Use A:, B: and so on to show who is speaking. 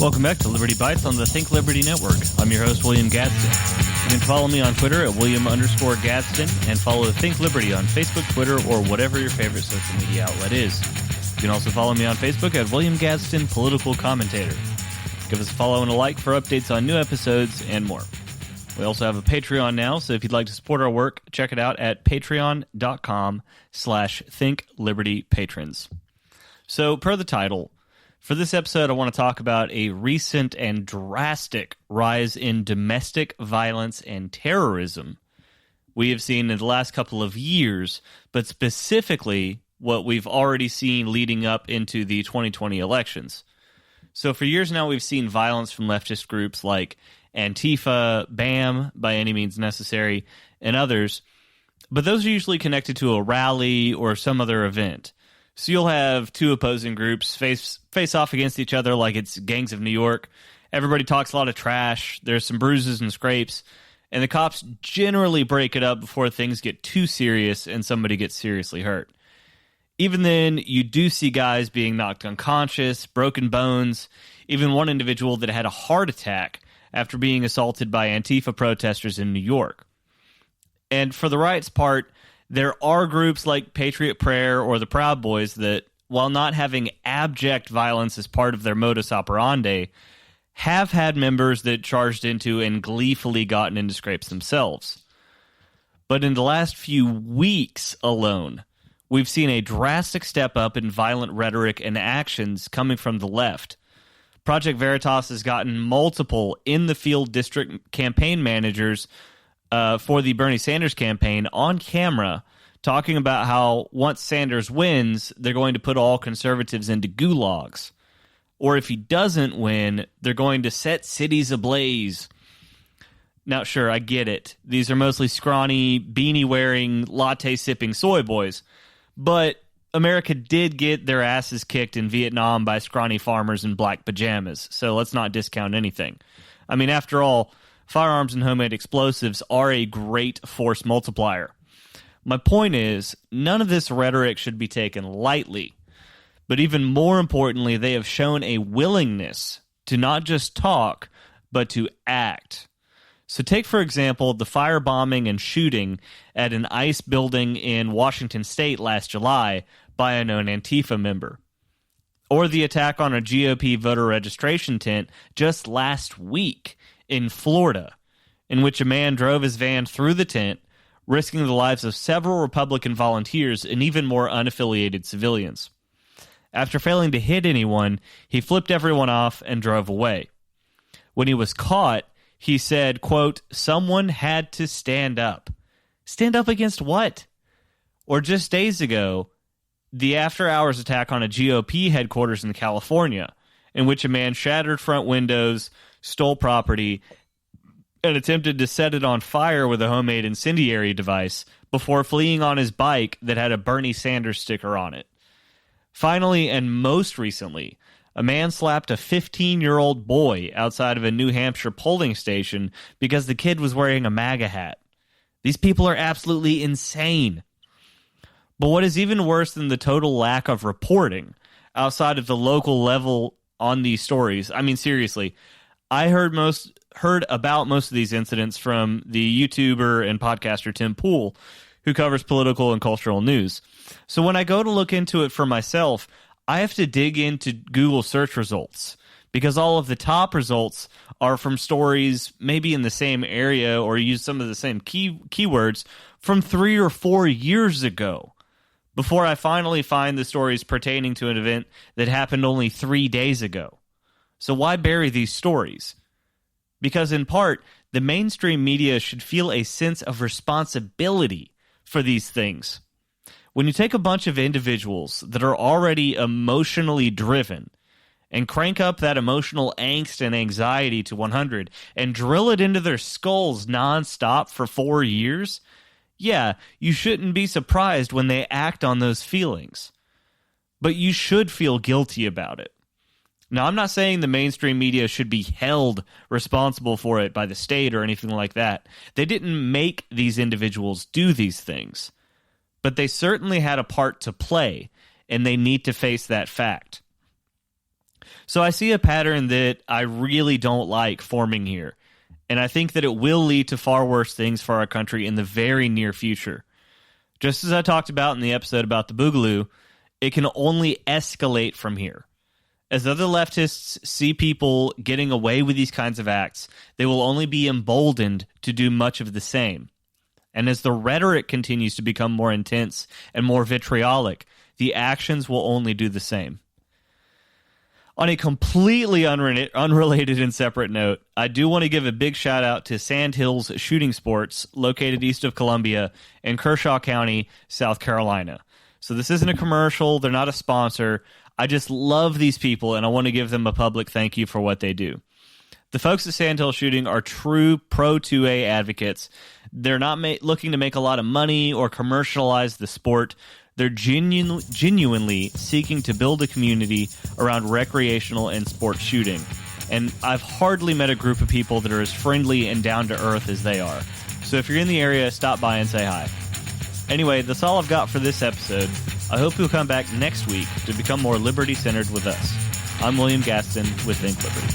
A: Welcome back to Liberty Bites on the Think Liberty Network. I'm your host, William Gadsden. You can follow me on Twitter at William_Gadsden and follow Think Liberty on Facebook, Twitter, or whatever your favorite social media outlet is. You can also follow me on Facebook at William Gadsden Political Commentator. Give us a follow and a like for updates on new episodes and more. We also have a Patreon now, so if you'd like to support our work, check it out at patreon.com/ThinkLibertyPatrons. So, per the title, for this episode, I want to talk about a recent and drastic rise in domestic violence and terrorism we have seen in the last couple of years, but specifically what we've already seen leading up into the 2020 elections. So for years now, we've seen violence from leftist groups like Antifa, BAM, By Any Means Necessary, and others, but those are usually connected to a rally or some other event. So you'll have two opposing groups face off against each other like it's Gangs of New York. Everybody talks a lot of trash. There's some bruises and scrapes. And the cops generally break it up before things get too serious and somebody gets seriously hurt. Even then, you do see guys being knocked unconscious, broken bones, even one individual that had a heart attack after being assaulted by Antifa protesters in New York. And for the right's part, there are groups like Patriot Prayer or the Proud Boys that, while not having abject violence as part of their modus operandi, have had members that charged into and gleefully gotten into scrapes themselves. But in the last few weeks alone, we've seen a drastic step up in violent rhetoric and actions coming from the left. Project Veritas has gotten multiple in-the-field district campaign managers for the Bernie Sanders campaign on camera talking about how once Sanders wins, they're going to put all conservatives into gulags. Or if he doesn't win, they're going to set cities ablaze. Now, sure, I get it. These are mostly scrawny, beanie-wearing, latte-sipping soy boys. But America did get their asses kicked in Vietnam by scrawny farmers in black pajamas, so let's not discount anything. I mean, after all, firearms and homemade explosives are a great force multiplier. My point is, none of this rhetoric should be taken lightly. But even more importantly, they have shown a willingness to not just talk, but to act. So take, for example, the firebombing and shooting at an ICE building in Washington State last July by a known Antifa member. Or the attack on a GOP voter registration tent just last week in Florida, in which a man drove his van through the tent, risking the lives of several Republican volunteers and even more unaffiliated civilians. After failing to hit anyone, he flipped everyone off and drove away. When he was caught, he said, quote, "Someone had to stand up." Stand up against what? Or just days ago, the after-hours attack on a GOP headquarters in California, in which a man shattered front windows, stole property, and attempted to set it on fire with a homemade incendiary device before fleeing on his bike that had a Bernie Sanders sticker on it. Finally, and most recently, a man slapped a 15-year-old boy outside of a New Hampshire polling station because the kid was wearing a MAGA hat. These people are absolutely insane. But what is even worse than the total lack of reporting outside of the local level on these stories, I mean, seriously, I heard about most of these incidents from the YouTuber and podcaster Tim Pool, who covers political and cultural news. So when I go to look into it for myself, I have to dig into Google search results because all of the top results are from stories maybe in the same area or use some of the same keywords from 3 or 4 years ago before I finally find the stories pertaining to an event that happened only 3 days ago. So why bury these stories? Because in part, the mainstream media should feel a sense of responsibility for these things. When you take a bunch of individuals that are already emotionally driven and crank up that emotional angst and anxiety to 100 and drill it into their skulls nonstop for 4 years, yeah, you shouldn't be surprised when they act on those feelings. But you should feel guilty about it. Now, I'm not saying the mainstream media should be held responsible for it by the state or anything like that. They didn't make these individuals do these things. But they certainly had a part to play, and they need to face that fact. So I see a pattern that I really don't like forming here, and I think that it will lead to far worse things for our country in the very near future. Just as I talked about in the episode about the Boogaloo, it can only escalate from here. As other leftists see people getting away with these kinds of acts, they will only be emboldened to do much of the same. And as the rhetoric continues to become more intense and more vitriolic, the actions will only do the same. On a completely unrelated and separate note, I do want to give a big shout out to Sand Hills Shooting Sports, located east of Columbia in Kershaw County, South Carolina. So this isn't a commercial. They're not a sponsor. I just love these people, and I want to give them a public thank you for what they do. The folks at Sand Hill Shooting are true Pro 2A advocates. They're not looking to make a lot of money or commercialize the sport. They're genuinely seeking to build a community around recreational and sports shooting. And I've hardly met a group of people that are as friendly and down to earth as they are. So if you're in the area, stop by and say hi. Anyway, that's all I've got for this episode. I hope you'll come back next week to become more liberty-centered with us. I'm William Gaston with Think Liberty.